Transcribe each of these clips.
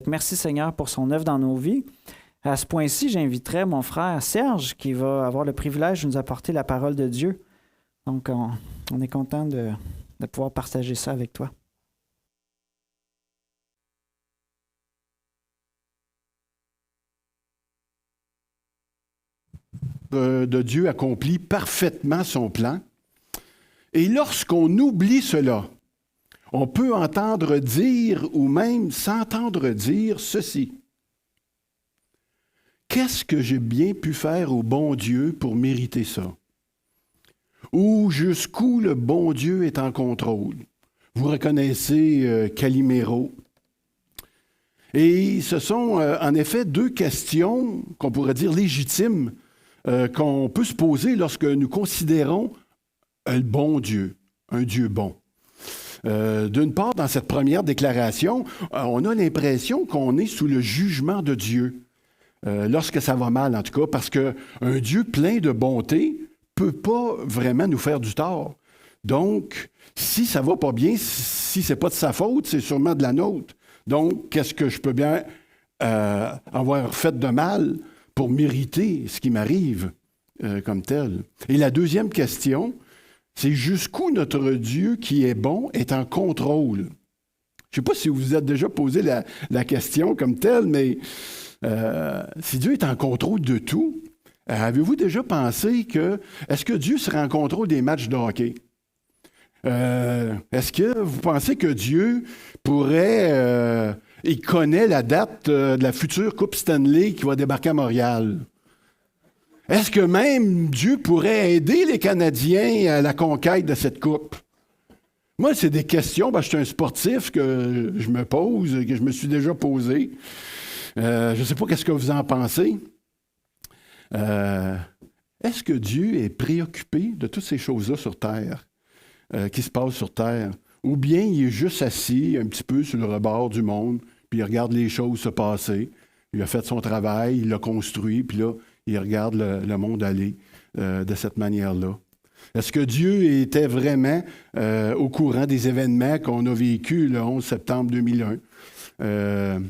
Merci Seigneur pour son œuvre dans nos vies. À ce point-ci, j'inviterai mon frère Serge qui va avoir le privilège de nous apporter la parole de Dieu. Donc, on est content de pouvoir partager ça avec toi. De Dieu accomplit parfaitement son plan. Et lorsqu'on oublie cela, on peut entendre dire ou même s'entendre dire ceci. Qu'est-ce que j'ai bien pu faire au bon Dieu pour mériter ça? Ou jusqu'où le bon Dieu est en contrôle? Vous reconnaissez Calimero. Et ce sont en effet deux questions qu'on pourrait dire légitimes qu'on peut se poser lorsque nous considérons un bon Dieu, un Dieu bon. D'une part, dans cette première déclaration, on a l'impression qu'on est sous le jugement de Dieu, lorsque ça va mal en tout cas, parce qu'un Dieu plein de bonté ne peut pas vraiment nous faire du tort. Donc, si ça ne va pas bien, si ce n'est pas de sa faute, c'est sûrement de la nôtre. Donc, qu'est-ce que je peux bien avoir fait de mal pour mériter ce qui m'arrive comme tel? Et la deuxième question, c'est jusqu'où notre Dieu qui est bon est en contrôle. Je ne sais pas si vous vous êtes déjà posé la question comme telle, mais si Dieu est en contrôle de tout, avez-vous déjà pensé est-ce que Dieu serait en contrôle des matchs de hockey? Est-ce que vous pensez que Dieu pourrait... il connaît la date de la future Coupe Stanley qui va débarquer à Montréal? Est-ce que même Dieu pourrait aider les Canadiens à la conquête de cette coupe? Moi, c'est des questions, je suis un sportif que je me pose, que je me suis déjà posé. Je ne sais pas qu'est-ce que vous en pensez. Est-ce que Dieu est préoccupé de toutes ces choses-là sur Terre, qui se passent sur Terre? Ou bien il est juste assis un petit peu sur le rebord du monde, puis il regarde les choses se passer. Il a fait son travail, il l'a construit, puis là, il regarde le monde aller de cette manière-là. Est-ce que Dieu était vraiment au courant des événements qu'on a vécus le 11 septembre 2001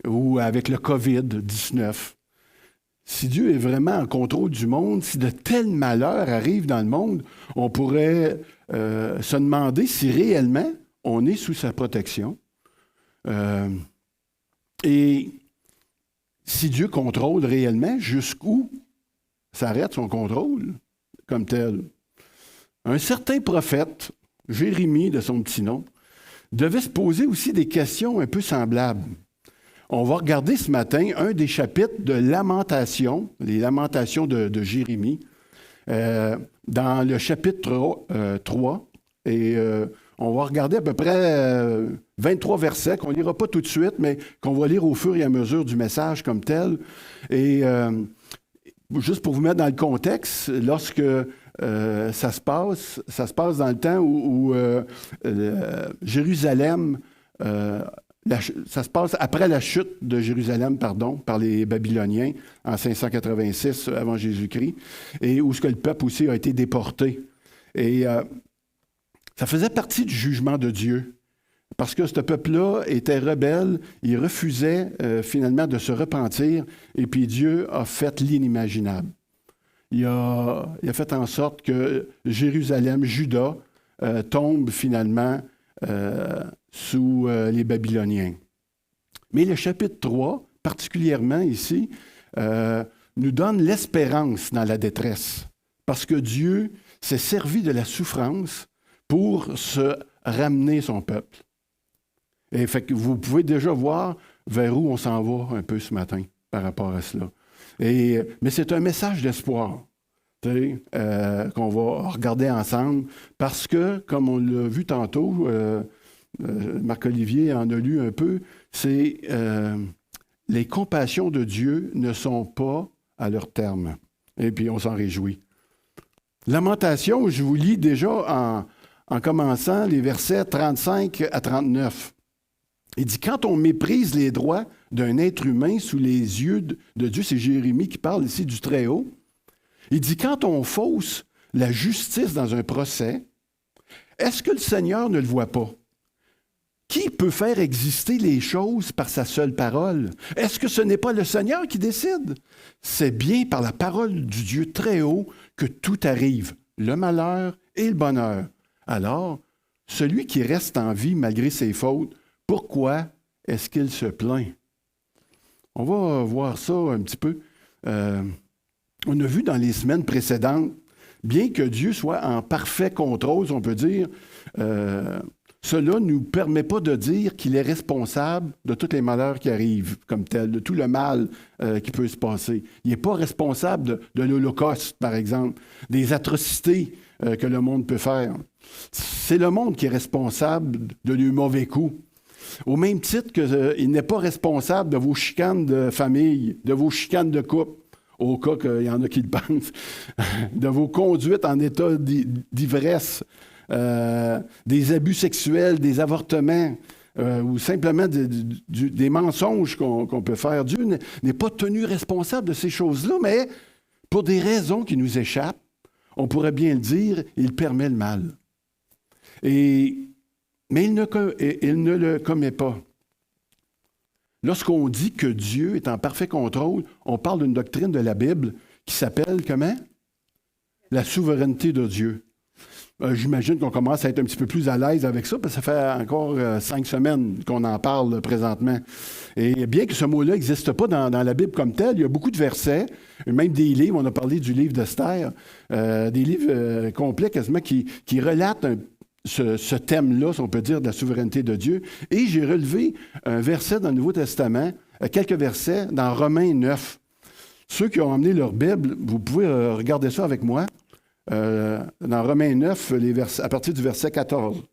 ou avec le COVID-19? Si Dieu est vraiment en contrôle du monde, si de tels malheurs arrivent dans le monde, on pourrait se demander si réellement on est sous sa protection. Et si Dieu contrôle réellement, jusqu'où s'arrête son contrôle comme tel? Un certain prophète, Jérémie de son petit nom, devait se poser aussi des questions un peu semblables. On va regarder ce matin un des chapitres de Lamentations, les Lamentations de Jérémie, dans le chapitre 3. Et on va regarder à peu près 23 versets qu'on ne lira pas tout de suite, mais qu'on va lire au fur et à mesure du message comme tel. Et juste pour vous mettre dans le contexte, lorsque ça se passe dans le temps où Jérusalem... ça se passe après la chute de Jérusalem, par les Babyloniens en 586 avant Jésus-Christ, et où ce que le peuple aussi a été déporté. Et ça faisait partie du jugement de Dieu, parce que ce peuple-là était rebelle, il refusait finalement de se repentir, et puis Dieu a fait l'inimaginable. Il a fait en sorte que Jérusalem, Juda, tombe finalement sous les Babyloniens. Mais le chapitre 3, particulièrement ici, nous donne l'espérance dans la détresse, parce que Dieu s'est servi de la souffrance pour se ramener son peuple. Et fait que vous pouvez déjà voir vers où on s'en va un peu ce matin par rapport à cela. Mais c'est un message d'espoir qu'on va regarder ensemble, parce que, comme on l'a vu tantôt, Marc-Olivier en a lu un peu, c'est les compassions de Dieu ne sont pas à leur terme. Et puis on s'en réjouit. Lamentation, je vous lis déjà en commençant les versets 35 à 39. Il dit, quand on méprise les droits d'un être humain sous les yeux de Dieu, c'est Jérémie qui parle ici du Très-Haut, il dit, quand on fausse la justice dans un procès, est-ce que le Seigneur ne le voit pas? Qui peut faire exister les choses par sa seule parole? Est-ce que ce n'est pas le Seigneur qui décide? C'est bien par la parole du Dieu très haut que tout arrive, le malheur et le bonheur. Alors, celui qui reste en vie malgré ses fautes, pourquoi est-ce qu'il se plaint? On va voir ça un petit peu. On a vu dans les semaines précédentes, bien que Dieu soit en parfait contrôle, on peut dire, cela ne nous permet pas de dire qu'il est responsable de tous les malheurs qui arrivent comme tel, de tout le mal qui peut se passer. Il n'est pas responsable de l'Holocauste, par exemple, des atrocités que le monde peut faire. C'est le monde qui est responsable de nos mauvais coups. Au même titre qu'il n'est pas responsable de vos chicanes de famille, de vos chicanes de couple, au cas qu'il y en a qui le pensent, de vos conduites en état d'ivresse, des abus sexuels, des avortements, ou simplement des mensonges qu'on peut faire. Dieu n'est pas tenu responsable de ces choses-là, mais pour des raisons qui nous échappent, on pourrait bien le dire, il permet le mal. Mais il ne le commet pas. Lorsqu'on dit que Dieu est en parfait contrôle, on parle d'une doctrine de la Bible qui s'appelle comment? La souveraineté de Dieu. J'imagine qu'on commence à être un petit peu plus à l'aise avec ça, parce que ça fait encore 5 semaines qu'on en parle présentement. Et bien que ce mot-là n'existe pas dans la Bible comme tel, il y a beaucoup de versets, même des livres, on a parlé du livre d'Esther, des livres complets quasiment qui relatent ce thème-là, si on peut dire, de la souveraineté de Dieu. Et j'ai relevé un verset dans le Nouveau Testament, quelques versets dans Romains 9. Ceux qui ont emmené leur Bible, vous pouvez regarder ça avec moi. Dans Romains 9, à partir du verset 14.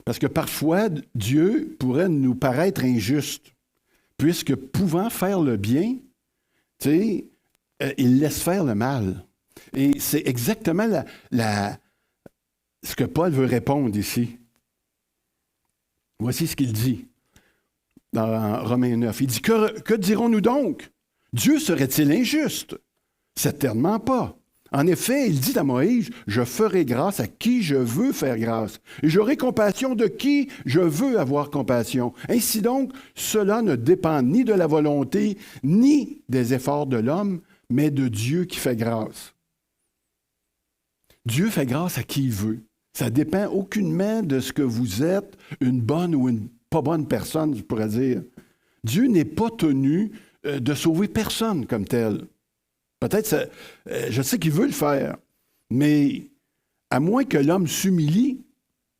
Parce que parfois, Dieu pourrait nous paraître injuste, puisque pouvant faire le bien, il laisse faire le mal. Et c'est exactement ce que Paul veut répondre ici. Voici ce qu'il dit dans Romains 9. Il dit, que dirons-nous donc? Dieu serait-il injuste? Certainement pas. En effet, il dit à Moïse, « Je ferai grâce à qui je veux faire grâce, et j'aurai compassion de qui je veux avoir compassion. Ainsi donc, cela ne dépend ni de la volonté, ni des efforts de l'homme, mais de Dieu qui fait grâce. » Dieu fait grâce à qui il veut. Ça ne dépend aucunement de ce que vous êtes, une bonne ou une pas bonne personne, je pourrais dire. Dieu n'est pas tenu de sauver personne comme tel. Peut-être, je sais qu'il veut le faire, mais à moins que l'homme s'humilie,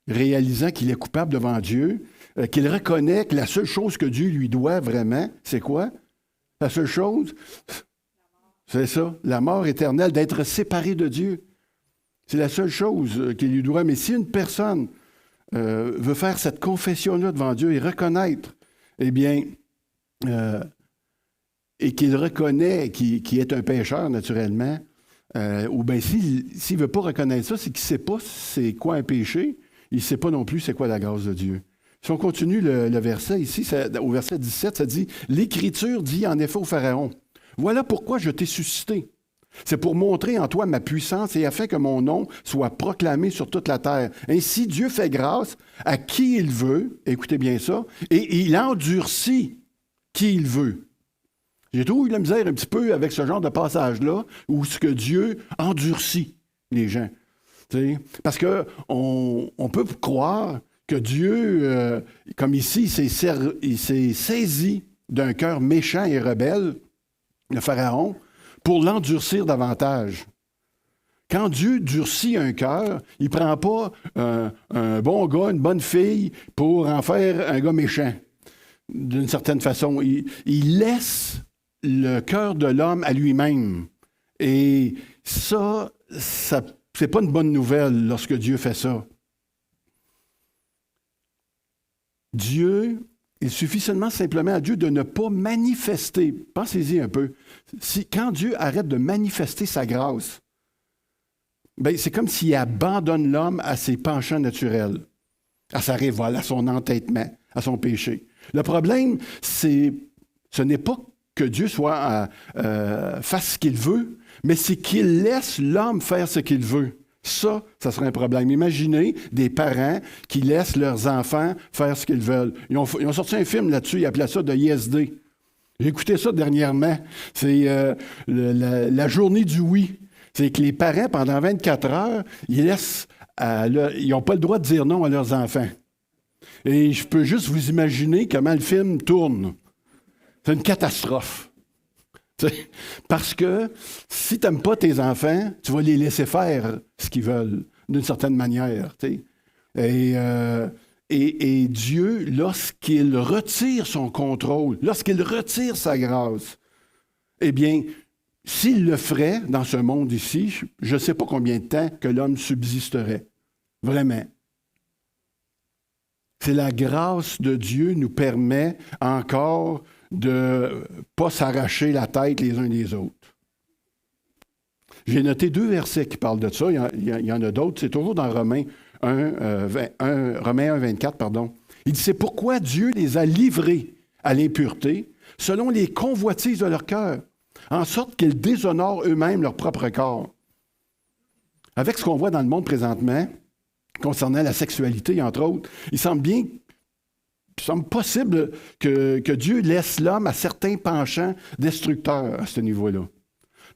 réalisant qu'il est coupable devant Dieu, qu'il reconnaît que la seule chose que Dieu lui doit vraiment, c'est quoi? La seule chose, c'est ça, la mort éternelle, d'être séparé de Dieu. C'est la seule chose qu'il lui doit. Mais si une personne veut faire cette confession-là devant Dieu et reconnaître, eh bien, et qu'il reconnaît qu'il est un pécheur, naturellement, ou bien s'il ne veut pas reconnaître ça, c'est qu'il ne sait pas c'est quoi un péché, il ne sait pas non plus c'est quoi la grâce de Dieu. Si on continue le verset ici, au verset 17, ça dit « L'Écriture dit en effet au Pharaon, « Voilà pourquoi je t'ai suscité. C'est pour montrer en toi ma puissance et afin que mon nom soit proclamé sur toute la terre. Ainsi, Dieu fait grâce à qui il veut, écoutez bien ça, et il endurcit qui il veut. » J'ai toujours eu la misère un petit peu avec ce genre de passage-là, où ce que Dieu endurcit les gens. T'sais? Parce qu'on peut croire que Dieu, comme ici, il s'est saisi d'un cœur méchant et rebelle, le Pharaon, pour l'endurcir davantage. Quand Dieu durcit un cœur, il ne prend pas un bon gars, une bonne fille, pour en faire un gars méchant, d'une certaine façon. Il laisse le cœur de l'homme à lui-même. Et ça c'est pas une bonne nouvelle lorsque Dieu fait ça. Dieu, il suffit seulement simplement à Dieu de ne pas manifester. Pensez-y un peu. Quand Dieu arrête de manifester sa grâce, ben, c'est comme s'il abandonne l'homme à ses penchants naturels, à sa révolte, à son entêtement, à son péché. Le problème, ce n'est pas que Dieu fasse ce qu'il veut, mais c'est qu'il laisse l'homme faire ce qu'il veut. Ça serait un problème. Imaginez des parents qui laissent leurs enfants faire ce qu'ils veulent. Ils ont sorti un film là-dessus, ils appelaient ça de ISD. J'ai écouté ça dernièrement. C'est la journée du oui. C'est que les parents, pendant 24 heures, ils n'ont pas le droit de dire non à leurs enfants. Et je peux juste vous imaginer comment le film tourne. C'est une catastrophe. Parce que si tu n'aimes pas tes enfants, tu vas les laisser faire ce qu'ils veulent, d'une certaine manière. Et Dieu, lorsqu'il retire son contrôle, lorsqu'il retire sa grâce, eh bien, s'il le ferait dans ce monde ici, je ne sais pas combien de temps que l'homme subsisterait. Vraiment. C'est la grâce de Dieu nous permet encore de ne pas s'arracher la tête les uns des autres. J'ai noté 2 versets qui parlent de ça. Il y en a d'autres. C'est toujours dans Romains 1, 24, pardon. Il dit, c'est pourquoi Dieu les a livrés à l'impureté selon les convoitises de leur cœur, en sorte qu'ils déshonorent eux-mêmes leur propre corps. Avec ce qu'on voit dans le monde présentement, concernant la sexualité, entre autres, il semble possible que Dieu laisse l'homme à certains penchants destructeurs à ce niveau-là.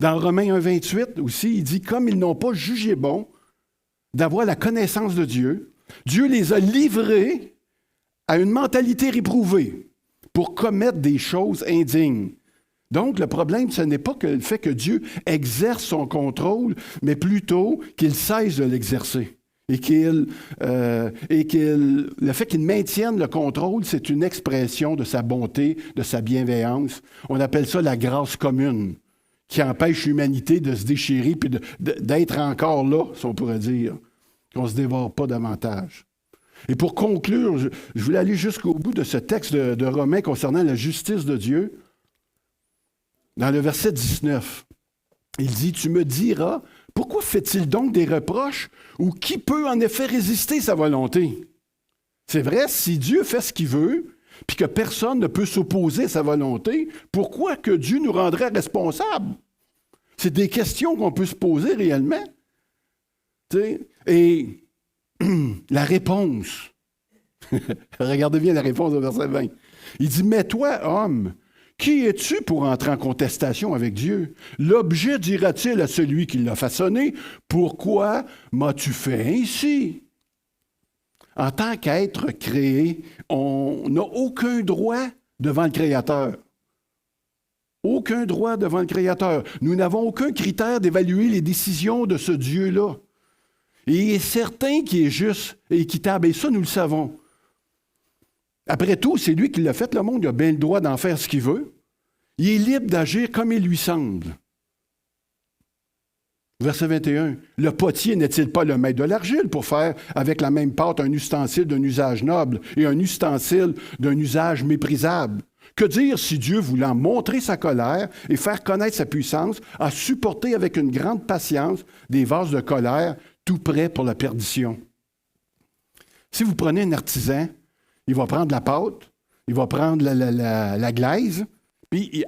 Dans Romains 1, 28 aussi, il dit, comme ils n'ont pas jugé bon d'avoir la connaissance de Dieu, Dieu les a livrés à une mentalité réprouvée pour commettre des choses indignes. Donc, le problème, ce n'est pas que le fait que Dieu exerce son contrôle, mais plutôt qu'il cesse de l'exercer. Et le fait qu'il maintienne le contrôle, c'est une expression de sa bonté, de sa bienveillance. On appelle ça la grâce commune, qui empêche l'humanité de se déchirer et d'être encore là, si on pourrait dire, qu'on ne se dévore pas davantage. Et pour conclure, je voulais aller jusqu'au bout de ce texte de Romains concernant la justice de Dieu. Dans le verset 19, il dit, « Tu me diras, pourquoi fait-il donc des reproches ou qui peut en effet résister sa volonté? » C'est vrai, si Dieu fait ce qu'il veut, puis que personne ne peut s'opposer à sa volonté, pourquoi que Dieu nous rendrait responsables? C'est des questions qu'on peut se poser réellement. Et la réponse, regardez bien la réponse au verset 20. Il dit, « Mais toi, homme, qui es-tu pour entrer en contestation avec Dieu? L'objet dira-t-il à celui qui l'a façonné, « Pourquoi m'as-tu fait ainsi? » En tant qu'être créé, on n'a aucun droit devant le Créateur. Aucun droit devant le Créateur. Nous n'avons aucun critère d'évaluer les décisions de ce Dieu-là. Et il est certain qu'il est juste et équitable, et ça, nous le savons. Après tout, c'est lui qui l'a fait, le monde, il a bien le droit d'en faire ce qu'il veut. Il est libre d'agir comme il lui semble. Verset 21. Le potier n'est-il pas le maître de l'argile pour faire avec la même pâte un ustensile d'un usage noble et un ustensile d'un usage méprisable? Que dire si Dieu, voulant montrer sa colère et faire connaître sa puissance, a supporté avec une grande patience des vases de colère tout prêts pour la perdition? Si vous prenez un artisan, il va prendre la pâte, il va prendre la glaise, puis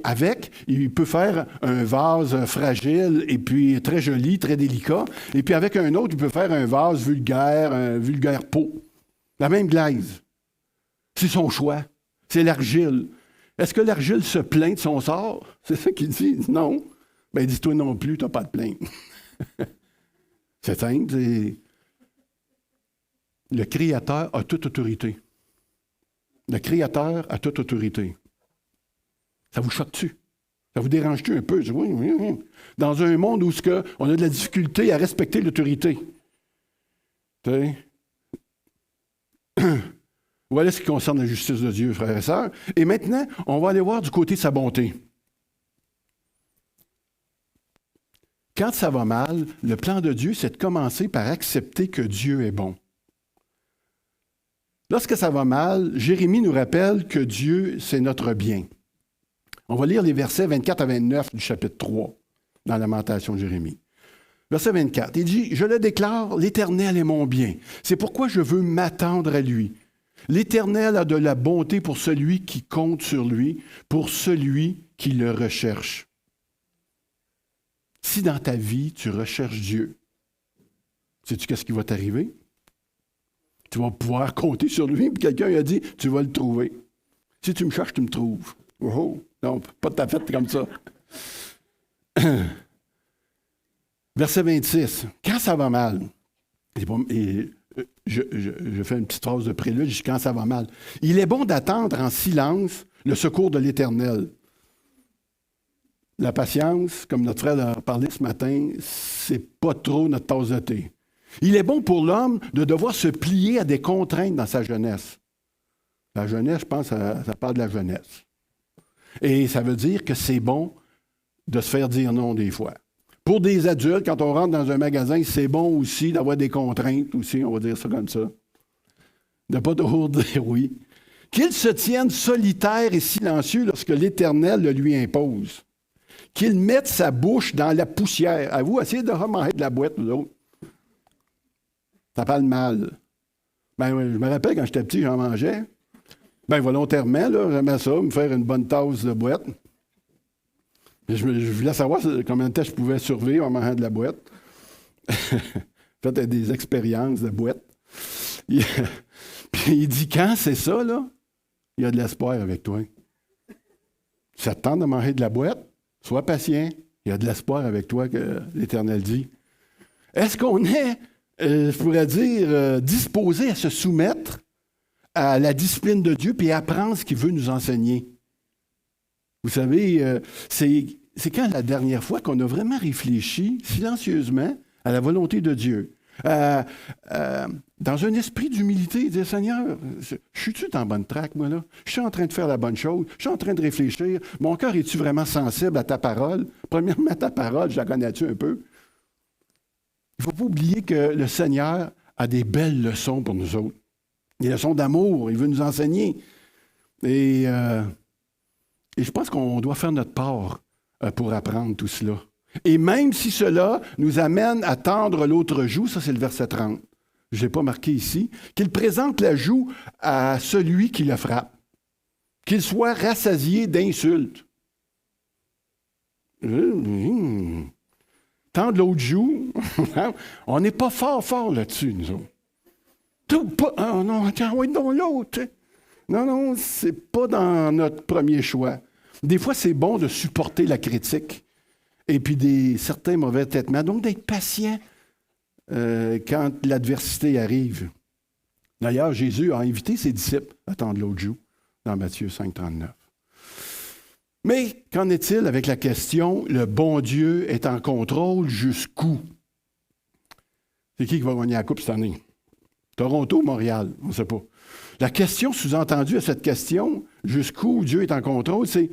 il peut faire un vase fragile et puis très joli, très délicat. Et puis avec un autre, il peut faire un vase vulgaire, un vulgaire pot. La même glaise. C'est son choix. C'est l'argile. Est-ce que l'argile se plaint de son sort? C'est ça qu'il dit? Non. Bien, dis-toi non plus, tu n'as pas de plainte. C'est simple. Le Créateur a toute autorité. Le Créateur a toute autorité. Ça vous choque-tu? Ça vous dérange-tu un peu? Oui. Dans un monde où on a de la difficulté à respecter l'autorité. Voilà ce qui concerne la justice de Dieu, frères et sœurs. Et maintenant, on va aller voir du côté de sa bonté. Quand ça va mal, le plan de Dieu, c'est de commencer par accepter que Dieu est bon. Lorsque ça va mal, Jérémie nous rappelle que Dieu, c'est notre bien. On va lire les versets 24 à 29 du chapitre 3 dans la Lamentation de Jérémie. Verset 24, il dit, « Je le déclare, l'Éternel est mon bien. C'est pourquoi je veux m'attendre à lui. L'Éternel a de la bonté pour celui qui compte sur lui, pour celui qui le recherche. » Si dans ta vie, tu recherches Dieu, sais-tu qu'est-ce qui va t'arriver? Tu vas pouvoir compter sur lui, puis quelqu'un a dit, tu vas le trouver. Si tu me cherches, tu me trouves. Oh, non, pas de ta fête comme ça. Verset 26. Quand ça va mal, je fais une petite phrase de prélude, je dis quand ça va mal. Il est bon d'attendre en silence le secours de l'Éternel. La patience, comme notre frère a parlé ce matin, c'est pas trop notre tasse de thé. Il est bon pour l'homme de devoir se plier à des contraintes dans sa jeunesse. La jeunesse, je pense, ça parle de la jeunesse. Et ça veut dire que c'est bon de se faire dire non des fois. Pour des adultes, quand on rentre dans un magasin, c'est bon aussi d'avoir des contraintes aussi, on va dire ça comme ça. De ne pas toujours dire oui. Qu'il se tienne solitaire et silencieux lorsque l'Éternel le lui impose. Qu'il mette sa bouche dans la poussière. À vous, essayez de remanger de la boîte, vous autres. Ça parle mal. Ben, je me rappelle quand j'étais petit, j'en mangeais. Ben, volontairement, là, j'aimais ça, me faire une bonne tasse de boîte. Je voulais savoir combien de temps je pouvais survivre en mangeant de la boîte. Faites des expériences de boîte. Puis il dit, quand c'est ça, là, il y a de l'espoir avec toi. Ça te tente de manger de la boîte? Sois patient. Il y a de l'espoir avec toi, que l'Éternel dit. Est-ce qu'on est, je pourrais dire, disposé à se soumettre à la discipline de Dieu et apprendre ce qu'il veut nous enseigner? Vous savez, c'est quand la dernière fois qu'on a vraiment réfléchi silencieusement à la volonté de Dieu, dans un esprit d'humilité, dire Seigneur, je suis-tu dans la bonne traque, moi, là? Je suis en train de faire la bonne chose, je suis en train de réfléchir. Mon cœur est-tu vraiment sensible à ta parole? Premièrement, ta parole, je la connais-tu un peu? Il ne faut pas oublier que le Seigneur a des belles leçons pour nous autres. Des leçons d'amour, il veut nous enseigner. Et je pense qu'on doit faire notre part pour apprendre tout cela. Et même si cela nous amène à tendre l'autre joue, ça c'est le verset 30, je ne l'ai pas marqué ici, qu'il présente la joue à celui qui le frappe, qu'il soit rassasié d'insultes. Tendre l'autre joue, on n'est pas fort là-dessus, nous autres. Oh non, tiens, oui, dans l'autre. Non, c'est pas dans notre premier choix. Des fois, c'est bon de supporter la critique et puis certains mauvais traitements. Donc, d'être patient quand l'adversité arrive. D'ailleurs, Jésus a invité ses disciples à tendre l'autre joue dans Matthieu 5, 39. Mais qu'en est-il avec la question, le bon Dieu est en contrôle jusqu'où? C'est qui va gagner la coupe cette année? Toronto ou Montréal? On ne sait pas. La question sous-entendue à cette question, jusqu'où Dieu est en contrôle, c'est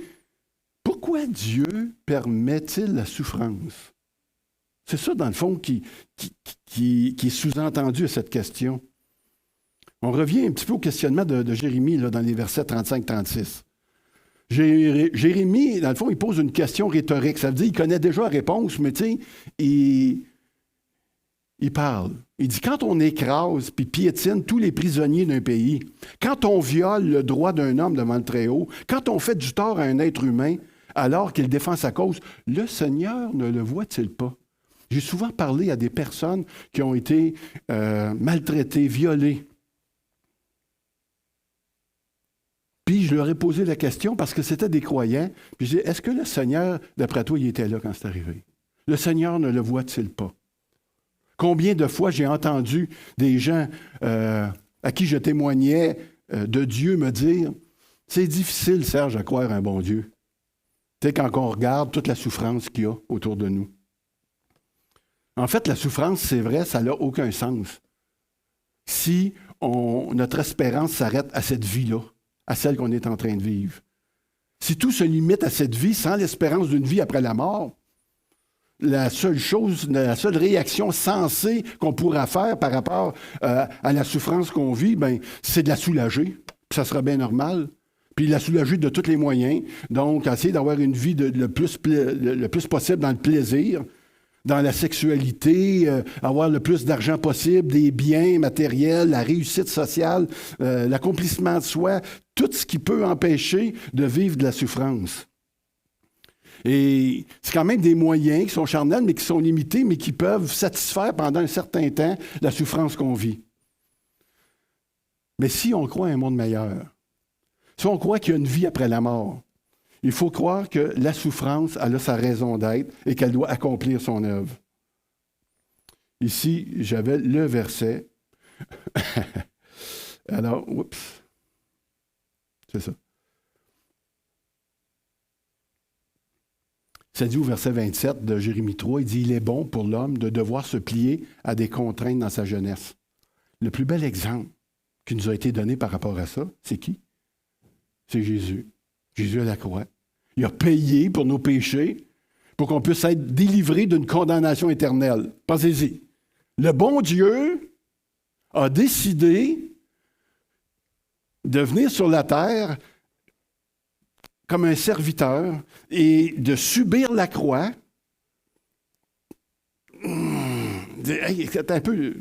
pourquoi Dieu permet-il la souffrance? C'est ça, dans le fond, qui est sous-entendu à cette question. On revient un petit peu au questionnement de Jérémie là, dans les versets 35-36. Jérémie, dans le fond, il pose une question rhétorique. Ça veut dire qu'il connaît déjà la réponse, mais tu sais, il parle. Il dit, quand on écrase puis piétine tous les prisonniers d'un pays, quand on viole le droit d'un homme devant le Très-Haut, quand on fait du tort à un être humain alors qu'il défend sa cause, le Seigneur ne le voit-il pas? J'ai souvent parlé à des personnes qui ont été maltraitées, violées. Puis je leur ai posé la question parce que c'était des croyants. Puis je dis, est-ce que le Seigneur, d'après toi, il était là quand c'est arrivé? Le Seigneur ne le voit-il pas? Combien de fois j'ai entendu des gens à qui je témoignais de Dieu me dire, c'est difficile, Serge, à croire un bon Dieu. Tu sais, quand on regarde toute la souffrance qu'il y a autour de nous. En fait, la souffrance, c'est vrai, ça n'a aucun sens. Si notre espérance s'arrête à cette vie-là, à celle qu'on est en train de vivre. Si tout se limite à cette vie sans l'espérance d'une vie après la mort, la seule réaction sensée qu'on pourra faire par rapport à la souffrance qu'on vit, c'est de la soulager. Ça sera bien normal. Puis la soulager de tous les moyens. Donc, essayer d'avoir une vie le plus possible dans le plaisir, dans la sexualité, avoir le plus d'argent possible, des biens matériels, la réussite sociale, l'accomplissement de soi, tout ce qui peut empêcher de vivre de la souffrance. Et c'est quand même des moyens qui sont charnels, mais qui sont limités, mais qui peuvent satisfaire pendant un certain temps la souffrance qu'on vit. Mais si on croit à un monde meilleur, si on croit qu'il y a une vie après la mort, il faut croire que la souffrance, elle a sa raison d'être et qu'elle doit accomplir son œuvre. Ici, j'avais le verset. Alors, oups. C'est ça. Ça dit au verset 27 de Jérémie 3, il dit « Il est bon pour l'homme de devoir se plier à des contraintes dans sa jeunesse. » Le plus bel exemple qui nous a été donné par rapport à ça, c'est qui? C'est Jésus. Jésus à la croix. Il a payé pour nos péchés, pour qu'on puisse être délivré d'une condamnation éternelle. Pensez-y. Le bon Dieu a décidé de venir sur la terre comme un serviteur et de subir la croix. Hey, c'est un peu...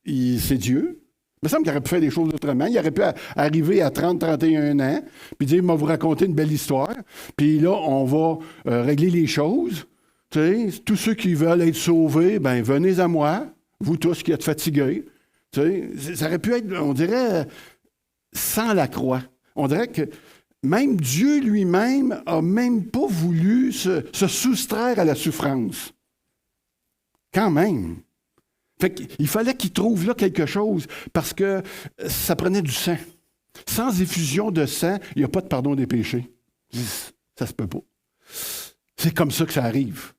C'est Dieu. Il me semble qu'il aurait pu faire des choses autrement. Il aurait pu arriver à 30, 31 ans, puis dire, « Je vais vous raconter une belle histoire. » Puis là, on va régler les choses. Tu sais, tous ceux qui veulent être sauvés, ben venez à moi. Vous tous qui êtes fatigués. Tu sais, ça aurait pu être, on dirait, sans la croix. On dirait que même Dieu lui-même n'a même pas voulu se soustraire à la souffrance. Quand même. Fait qu'il fallait qu'il trouve là quelque chose parce que ça prenait du sang. Sans effusion de sang, il n'y a pas de pardon des péchés. Ça se peut pas. C'est comme ça que ça arrive.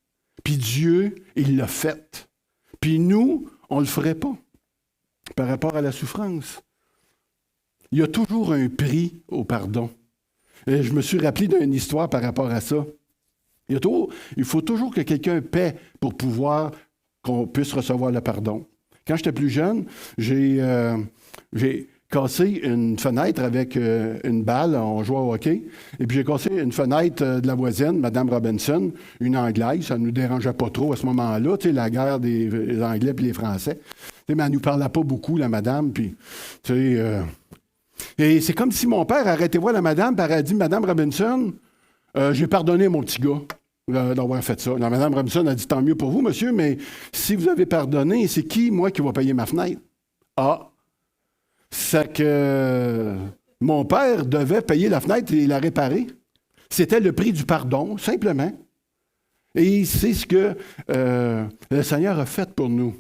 Puis Dieu, il l'a fait. Puis nous, on ne le ferait pas par rapport à la souffrance. Il y a toujours un prix au pardon. Et je me suis rappelé d'une histoire par rapport à ça. Il faut toujours que quelqu'un paie pour pouvoir qu'on puisse recevoir le pardon. Quand j'étais plus jeune, j'ai cassé une fenêtre avec une balle, on jouait au hockey, et puis j'ai cassé une fenêtre de la voisine, Mme Robinson, une Anglaise, ça ne nous dérangeait pas trop à ce moment-là, tu sais, la guerre des Anglais et les Français. Tu sais, mais elle ne nous parlait pas beaucoup, la madame, puis, tu sais... et c'est comme si mon père arrêtait voir la madame, puis elle a dit, « Mme Robinson, j'ai pardonné mon petit gars. » d'avoir fait ça. Mme Robinson a dit, tant mieux pour vous, monsieur, mais si vous avez pardonné, c'est qui, moi, qui va payer ma fenêtre? Ah, c'est que mon père devait payer la fenêtre et la réparer. C'était le prix du pardon, simplement. Et c'est ce que le Seigneur a fait pour nous.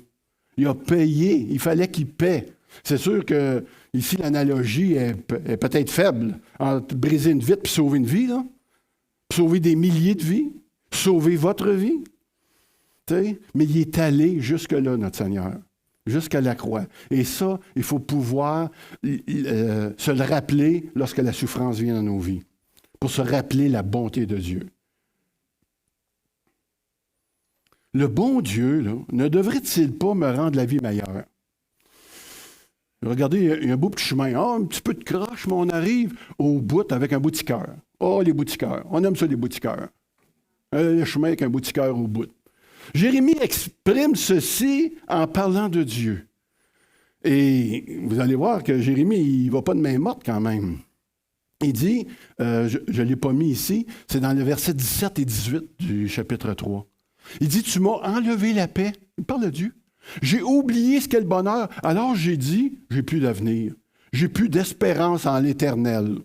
Il a payé, il fallait qu'il paie. C'est sûr que ici, l'analogie est peut-être faible entre briser une vitre et sauver une vie, là. Sauver des milliers de vies. Sauver votre vie. T'sais? Mais il est allé jusque-là, notre Seigneur, jusqu'à la croix. Et ça, il faut pouvoir se le rappeler lorsque la souffrance vient dans nos vies, pour se rappeler la bonté de Dieu. Le bon Dieu, là, ne devrait-il pas me rendre la vie meilleure? Regardez, il y a un beau petit chemin. Ah, un petit peu de croche, mais on arrive au bout avec un boutiqueur. Oh, les boutiqueurs. On aime ça, les boutiqueurs. Le chemin avec un boutiqueur au bout. Jérémie exprime ceci en parlant de Dieu. Et vous allez voir que Jérémie, il ne va pas de main morte quand même. Il dit, je ne l'ai pas mis ici, c'est dans le verset 17 et 18 du chapitre 3. Il dit, « Tu m'as enlevé la paix. » Il parle de Dieu. « J'ai oublié ce qu'est le bonheur. Alors j'ai dit, j'ai plus d'avenir. J'ai plus d'espérance en l'Éternel. »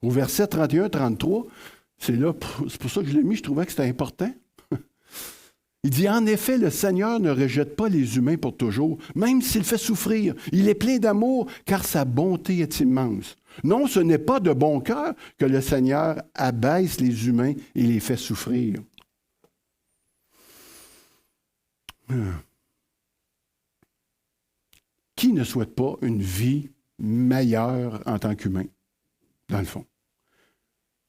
Au verset 31-33, c'est pour ça que je l'ai mis, je trouvais que c'était important. Il dit, « En effet, le Seigneur ne rejette pas les humains pour toujours, même s'il fait souffrir. Il est plein d'amour, car sa bonté est immense. Non, ce n'est pas de bon cœur que le Seigneur abaisse les humains et les fait souffrir. » Qui ne souhaite pas une vie meilleure en tant qu'humain, dans le fond?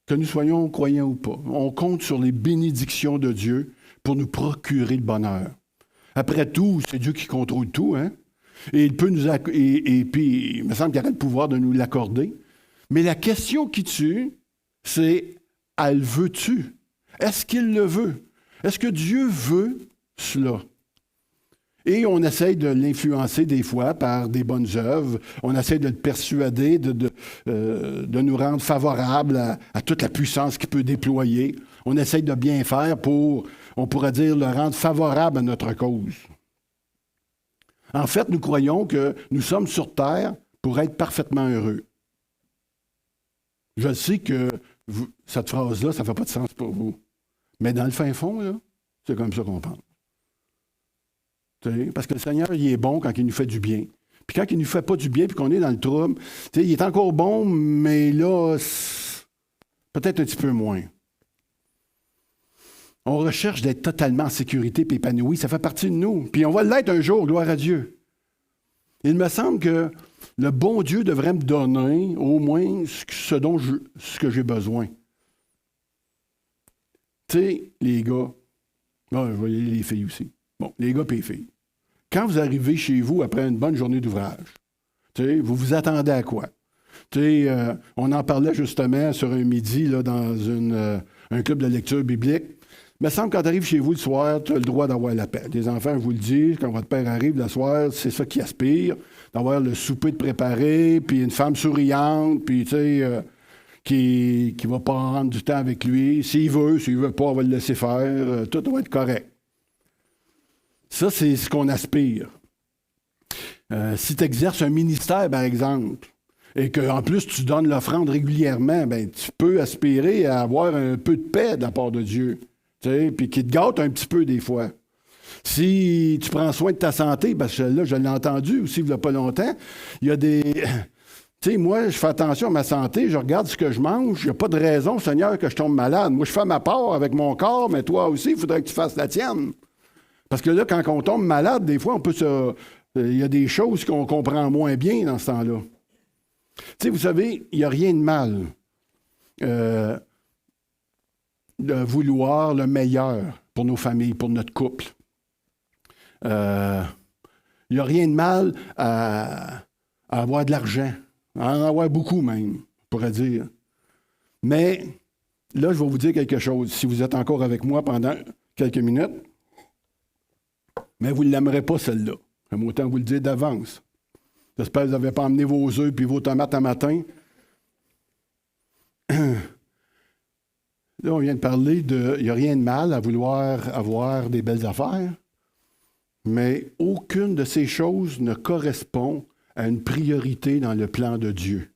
Que nous soyons croyants ou pas, on compte sur les bénédictions de Dieu pour nous procurer le bonheur. Après tout, c'est Dieu qui contrôle tout, hein? Et il peut nous et puis, il me semble qu'il aurait le pouvoir de nous l'accorder. Mais la question qui tue, c'est, elle veut-tu? Est-ce qu'il le veut? Est-ce que Dieu veut cela? Et on essaye de l'influencer des fois par des bonnes œuvres. On essaie de le persuader, de nous rendre favorables à toute la puissance qu'il peut déployer. On essaye de bien faire pour, on pourrait dire, le rendre favorable à notre cause. En fait, nous croyons que nous sommes sur terre pour être parfaitement heureux. Je sais que cette phrase-là, ça ne fait pas de sens pour vous. Mais dans le fin fond, là, c'est comme ça qu'on pense. Parce que le Seigneur, il est bon quand il nous fait du bien. Puis quand il ne nous fait pas du bien, puis qu'on est dans le trouble, il est encore bon, mais là, peut-être un petit peu moins. On recherche d'être totalement en sécurité et épanoui. Ça fait partie de nous. Puis on va l'être un jour, gloire à Dieu. Il me semble que le bon Dieu devrait me donner au moins ce que j'ai besoin. Tu sais, les gars, je voyais les filles aussi. Bon, les gars et les filles. Quand vous arrivez chez vous après une bonne journée d'ouvrage, vous vous attendez à quoi? On en parlait justement sur un midi là, dans un club de lecture biblique. Il me semble que quand tu arrives chez vous le soir, tu as le droit d'avoir la paix. Les enfants, je vous le dis, quand votre père arrive le soir, c'est ça qui aspire, d'avoir le souper de préparé, puis une femme souriante, puis qui va prendre du temps avec lui. S'il veut pas, on va le laisser faire. Tout doit être correct. Ça, c'est ce qu'on aspire. Si tu exerces un ministère, par exemple, et qu'en plus tu donnes l'offrande régulièrement, ben, tu peux aspirer à avoir un peu de paix de la part de Dieu, puis qui te gâte un petit peu des fois. Si tu prends soin de ta santé, parce que là, je l'ai entendu aussi il n'y a pas longtemps, il y a des... Tu sais, moi, je fais attention à ma santé, je regarde ce que je mange, il n'y a pas de raison, Seigneur, que je tombe malade. Moi, je fais ma part avec mon corps, mais toi aussi, il faudrait que tu fasses la tienne. Parce que là, quand on tombe malade, des fois, il y a des choses qu'on comprend moins bien dans ce temps-là. Tu sais, vous savez, il n'y a rien de mal de vouloir le meilleur pour nos familles, pour notre couple. Il n'y a rien de mal à avoir de l'argent, à en avoir beaucoup même, on pourrait dire. Mais là, je vais vous dire quelque chose. Si vous êtes encore avec moi pendant quelques minutes, mais vous ne l'aimerez pas, celle-là. J'aime autant vous le dire d'avance. J'espère que vous n'avez pas emmené vos œufs et vos tomates un matin. Là, on vient de parler de... Il n'y a rien de mal à vouloir avoir des belles affaires, mais aucune de ces choses ne correspond à une priorité dans le plan de Dieu.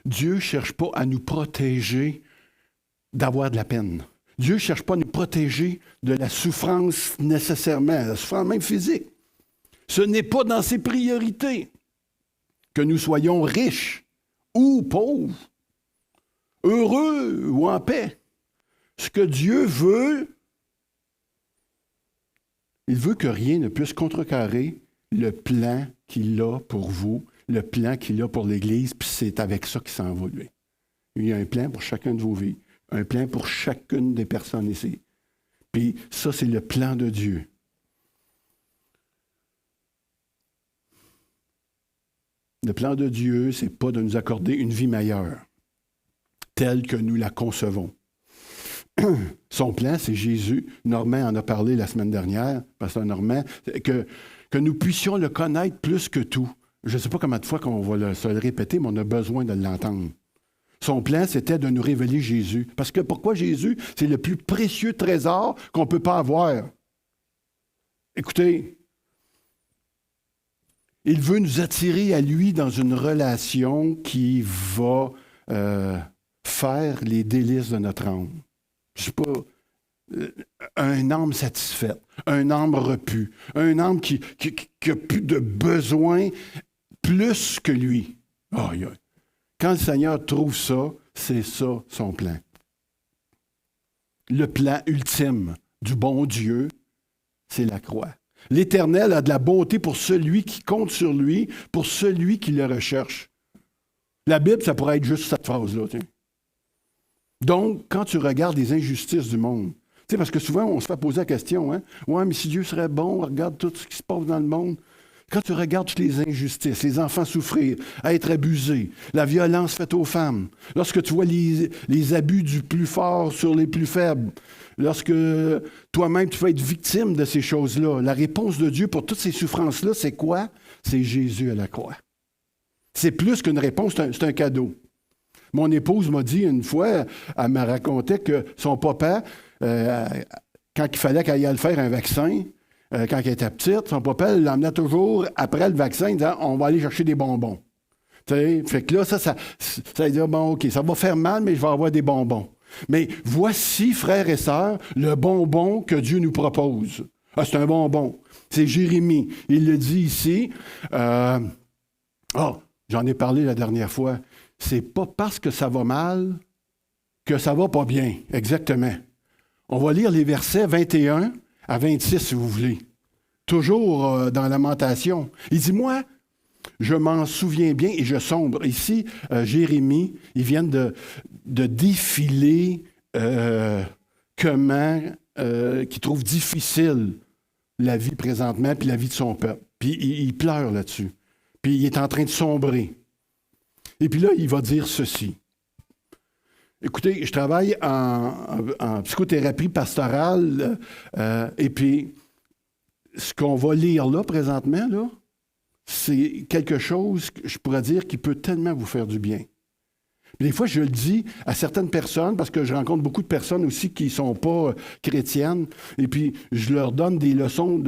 Dieu ne cherche pas à nous protéger d'avoir de la peine. Dieu ne cherche pas à nous protéger de la souffrance nécessairement, la souffrance même physique. Ce n'est pas dans ses priorités que nous soyons riches ou pauvres, heureux ou en paix. Ce que Dieu veut, il veut que rien ne puisse contrecarrer le plan qu'il a pour vous, le plan qu'il a pour l'Église, puis c'est avec ça qu'il s'en va, lui. Il y a un plan pour chacun de vos vies. Un plan pour chacune des personnes ici. Puis ça, c'est le plan de Dieu. Le plan de Dieu, c'est pas de nous accorder une vie meilleure, telle que nous la concevons. Son plan, c'est Jésus. Normand en a parlé la semaine dernière, pasteur Normand, que nous puissions le connaître plus que tout. Je ne sais pas combien de fois qu'on va se le répéter, mais on a besoin de l'entendre. Son plan, c'était de nous révéler Jésus. Parce que pourquoi Jésus? C'est le plus précieux trésor qu'on ne peut pas avoir. Écoutez, il veut nous attirer à lui dans une relation qui va faire les délices de notre âme. Je ne sais pas, un âme satisfaite, un âme repue, un âme qui a plus de besoin plus que lui. Oh, quand le Seigneur trouve ça, c'est ça son plan. Le plan ultime du bon Dieu, c'est la croix. L'Éternel a de la bonté pour celui qui compte sur lui, pour celui qui le recherche. La Bible, ça pourrait être juste cette phrase-là. Tiens. Donc, quand tu regardes les injustices du monde, parce que souvent, on se fait poser la question, hein? Ouais, mais si Dieu serait bon, regarde tout ce qui se passe dans le monde. Quand tu regardes toutes les injustices, les enfants souffrir, être abusés, la violence faite aux femmes, lorsque tu vois les abus du plus fort sur les plus faibles, lorsque toi-même tu peux être victime de ces choses-là, la réponse de Dieu pour toutes ces souffrances-là, c'est quoi? C'est Jésus à la croix. C'est plus qu'une réponse, c'est un cadeau. Mon épouse m'a dit une fois, elle me racontait que son papa, quand il fallait qu'elle aille faire un vaccin, quand elle était petite, son papa l'emmenait toujours après le vaccin, disant « On va aller chercher des bonbons. » Fait que là, ça veut dire « Bon, OK, ça va faire mal, mais je vais avoir des bonbons. » Mais voici, frères et sœurs, le bonbon que Dieu nous propose. Ah, c'est un bonbon. C'est Jérémie. Il le dit ici. J'en ai parlé la dernière fois. C'est pas parce que ça va mal que ça va pas bien. Exactement. On va lire les versets 21 à 26, si vous voulez. Toujours dans Lamentation. Il dit, moi, je m'en souviens bien et je sombre. Ici, Jérémie, ils viennent de défiler comment qu'il trouve difficile la vie présentement, puis la vie de son peuple. Puis il pleure là-dessus. Puis il est en train de sombrer. Et puis là, il va dire ceci. Écoutez, je travaille en psychothérapie pastorale, et puis ce qu'on va lire là présentement, là, c'est quelque chose, je pourrais dire, qui peut tellement vous faire du bien. Des fois, je le dis à certaines personnes, parce que je rencontre beaucoup de personnes aussi qui ne sont pas chrétiennes, et puis je leur donne des leçons,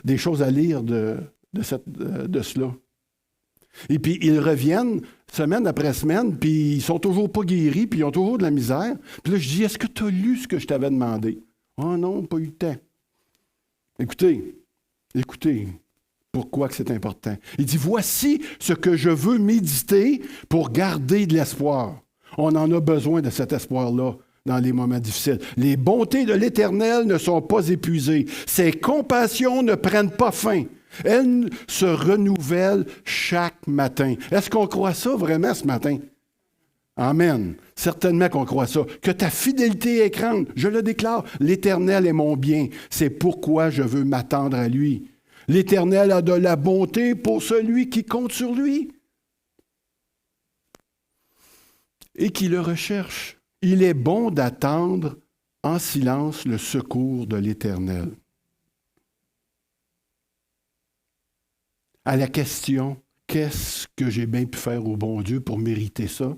des choses à lire de cela. Et puis ils reviennent semaine après semaine, puis ils sont toujours pas guéris, puis ils ont toujours de la misère. Puis là, je dis, est-ce que tu as lu ce que je t'avais demandé? Oh non, pas eu le temps. Écoutez, pourquoi que c'est important. Il dit, voici ce que je veux méditer pour garder de l'espoir. On en a besoin de cet espoir-là dans les moments difficiles. Les bontés de l'Éternel ne sont pas épuisées. Ses compassions ne prennent pas fin. Elles se renouvellent chaque matin. Est-ce qu'on croit ça vraiment ce matin? Amen. Certainement qu'on croit ça. Que ta fidélité est grande. Je le déclare. L'Éternel est mon bien. C'est pourquoi je veux m'attendre à lui. L'Éternel a de la bonté pour celui qui compte sur lui et qui le recherche. Il est bon d'attendre en silence le secours de l'Éternel. À la question, qu'est-ce que j'ai bien pu faire au bon Dieu pour mériter ça?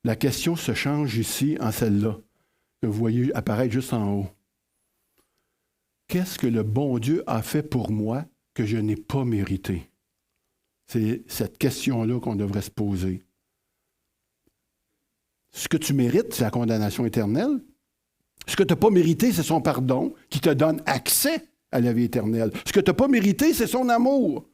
La question se change ici en celle-là, que vous voyez apparaître juste en haut. Qu'est-ce que le bon Dieu a fait pour moi que je n'ai pas mérité? C'est cette question-là qu'on devrait se poser. Ce que tu mérites, c'est la condamnation éternelle. Ce que tu n'as pas mérité, c'est son pardon qui te donne accès à la vie éternelle. Ce que tu n'as pas mérité, c'est son amour.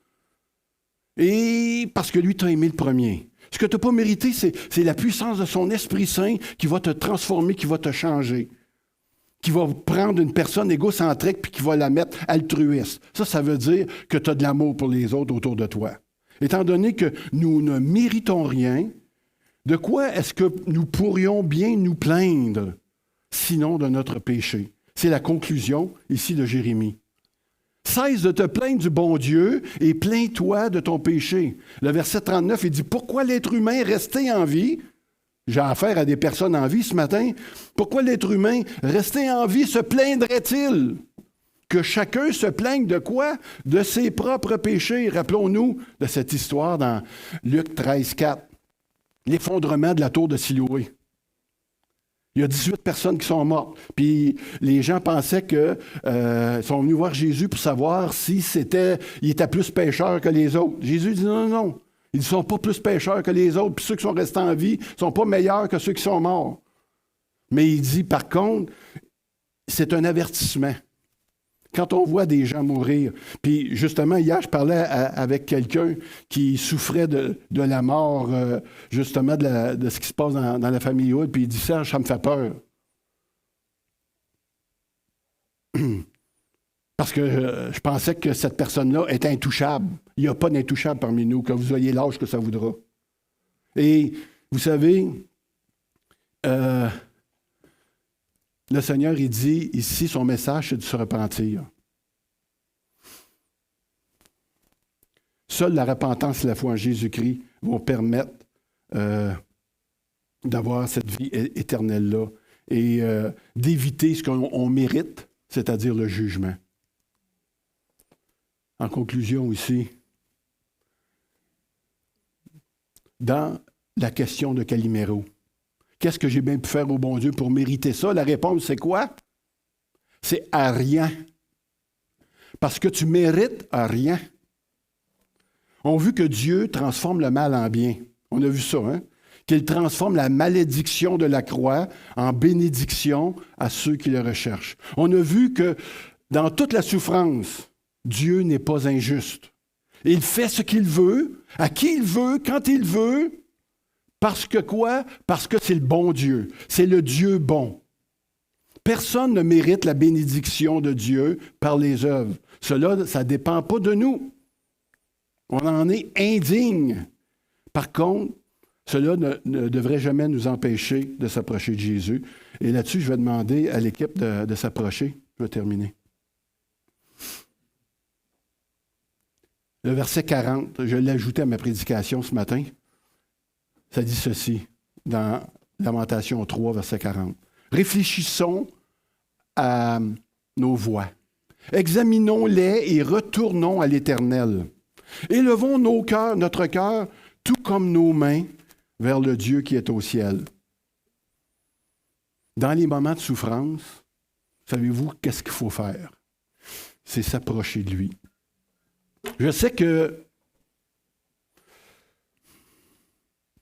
Et parce que lui t'a aimé le premier. Ce que tu n'as pas mérité, c'est la puissance de son Esprit Saint qui va te transformer, qui va te changer, qui va prendre une personne égocentrique puis qui va la mettre altruiste. Ça veut dire que tu as de l'amour pour les autres autour de toi. Étant donné que nous ne méritons rien, de quoi est-ce que nous pourrions bien nous plaindre, sinon de notre péché? C'est la conclusion ici de Jérémie. Cesse de te plaindre du bon Dieu et plains-toi de ton péché. Le verset 39, il dit, pourquoi l'être humain resté en vie? J'ai affaire à des personnes en vie ce matin. Pourquoi l'être humain resté en vie se plaindrait-il? Que chacun se plaigne de quoi? De ses propres péchés. Rappelons-nous de cette histoire dans Luc 13, 4. L'effondrement de la tour de Siloé. Il y a 18 personnes qui sont mortes. Puis les gens pensaient qu'ils sont venus voir Jésus pour savoir si il était plus pécheur que les autres. Jésus dit non. Ils ne sont pas plus pécheurs que les autres. Puis ceux qui sont restés en vie ne sont pas meilleurs que ceux qui sont morts. Mais il dit, par contre, c'est un avertissement. Quand on voit des gens mourir, puis justement, hier, je parlais avec quelqu'un qui souffrait de la mort, justement, de ce qui se passe dans la famille Hood, puis il dit, Serge, ça me fait peur. Parce que je pensais que cette personne-là était intouchable. Il n'y a pas d'intouchable parmi nous, que vous ayez l'âge que ça voudra. Et vous savez, le Seigneur, il dit ici, son message, c'est de se repentir. Seule la repentance et la foi en Jésus-Christ vont permettre d'avoir cette vie éternelle-là et d'éviter ce qu'on mérite, c'est-à-dire le jugement. En conclusion ici, dans la question de Calimero. Qu'est-ce que j'ai bien pu faire au bon Dieu pour mériter ça? La réponse, c'est quoi? C'est à rien. Parce que tu mérites à rien. On a vu que Dieu transforme le mal en bien. On a vu ça, hein? Qu'il transforme la malédiction de la croix en bénédiction à ceux qui le recherchent. On a vu que dans toute la souffrance, Dieu n'est pas injuste. Il fait ce qu'il veut, à qui il veut, quand il veut. Parce que quoi? Parce que c'est le bon Dieu. C'est le Dieu bon. Personne ne mérite la bénédiction de Dieu par les œuvres. Cela, ça ne dépend pas de nous. On en est indigne. Par contre, cela ne devrait jamais nous empêcher de s'approcher de Jésus. Et là-dessus, je vais demander à l'équipe de s'approcher. Je vais terminer. Le verset 40, je l'ai ajouté à ma prédication ce matin. Ça dit ceci, dans Lamentation 3, verset 40. Réfléchissons à nos voies. Examinons-les et retournons à l'Éternel. Élevons notre cœur, tout comme nos mains, vers le Dieu qui est au ciel. Dans les moments de souffrance, savez-vous qu'est-ce qu'il faut faire? C'est s'approcher de lui. Je sais que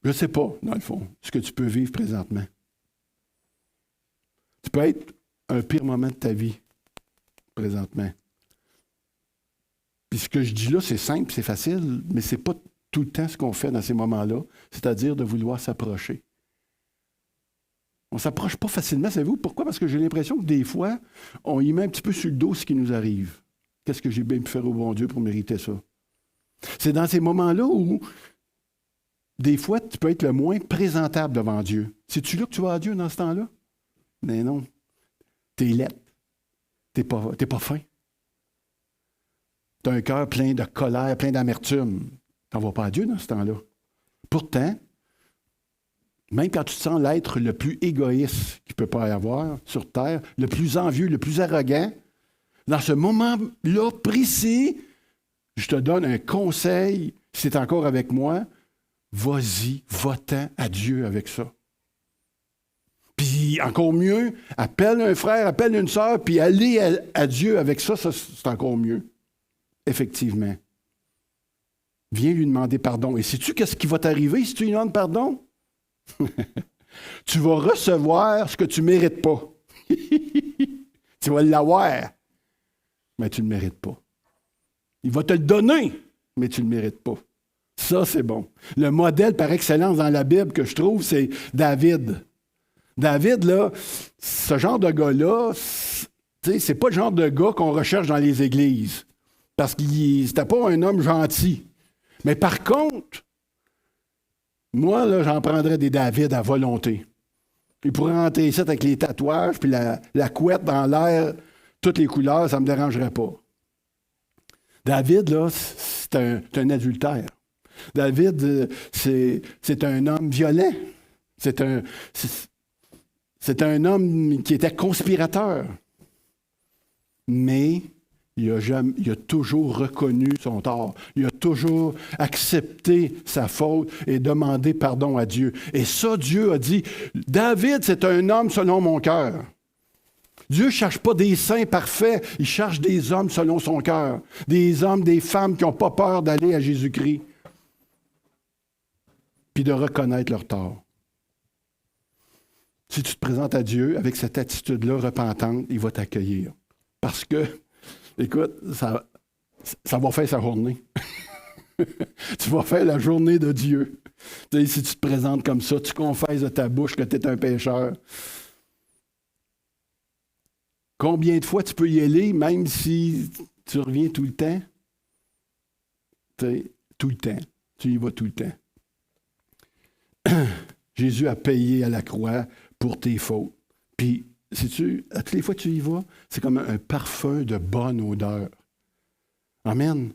je ne sais pas, dans le fond, ce que tu peux vivre présentement. Tu peux être un pire moment de ta vie, présentement. Puis ce que je dis là, c'est simple, c'est facile, mais ce n'est pas tout le temps ce qu'on fait dans ces moments-là, c'est-à-dire de vouloir s'approcher. On ne s'approche pas facilement, savez-vous? Pourquoi? Parce que j'ai l'impression que des fois, on y met un petit peu sur le dos ce qui nous arrive. Qu'est-ce que j'ai bien pu faire au bon Dieu pour mériter ça? C'est dans ces moments-là où des fois, tu peux être le moins présentable devant Dieu. C'est-tu là que tu vas à Dieu dans ce temps-là? Mais non. T'es laid. T'es pas fin. T'as un cœur plein de colère, plein d'amertume. T'en vas pas à Dieu dans ce temps-là. Pourtant, même quand tu te sens l'être le plus égoïste qu'il peut pas y avoir sur terre, le plus envieux, le plus arrogant, dans ce moment-là précis, je te donne un conseil, si tu es encore avec moi, vas-y, va-t'en à Dieu avec ça. Puis encore mieux, appelle un frère, appelle une sœur, puis aller à Dieu avec ça, c'est encore mieux. Effectivement. Viens lui demander pardon. Et sais-tu qu'est-ce qui va t'arriver si tu lui demandes pardon? Tu vas recevoir ce que tu ne mérites pas. Tu vas l'avoir, mais tu ne le mérites pas. Il va te le donner, mais tu ne le mérites pas. Ça, c'est bon. Le modèle par excellence dans la Bible que je trouve, c'est David. David, là, ce genre de gars-là, c'est pas le genre de gars qu'on recherche dans les églises. Parce qu'il n'était pas un homme gentil. Mais par contre, moi, là, j'en prendrais des David à volonté. Il pourrait rentrer ici avec les tatouages, puis la couette dans l'air, toutes les couleurs, ça ne me dérangerait pas. David, là, c'est un adultère. David, c'est un homme violent. C'est un homme qui était conspirateur. Mais il a toujours reconnu son tort. Il a toujours accepté sa faute et demandé pardon à Dieu. Et ça, Dieu a dit, David, c'est un homme selon mon cœur. Dieu ne cherche pas des saints parfaits, il cherche des hommes selon son cœur. Des hommes, des femmes qui n'ont pas peur d'aller à Jésus-Christ. Puis de reconnaître leur tort. Si tu te présentes à Dieu avec cette attitude-là repentante, il va t'accueillir. Parce que, écoute, ça va faire sa journée. Tu vas faire la journée de Dieu. Tu sais, si tu te présentes comme ça, tu confesses de ta bouche que tu es un pécheur. Combien de fois tu peux y aller, même si tu reviens tout le temps? Tu sais, tout le temps. Tu y vas tout le temps. Jésus a payé à la croix pour tes fautes. Puis, sais-tu, à toutes les fois que tu y vas, c'est comme un parfum de bonne odeur. Amen.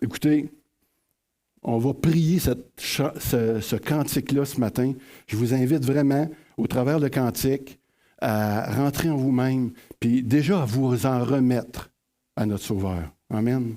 Écoutez, on va prier ce cantique-là ce matin. Je vous invite vraiment, au travers le cantique, à rentrer en vous-même, puis déjà à vous en remettre à notre Sauveur. Amen.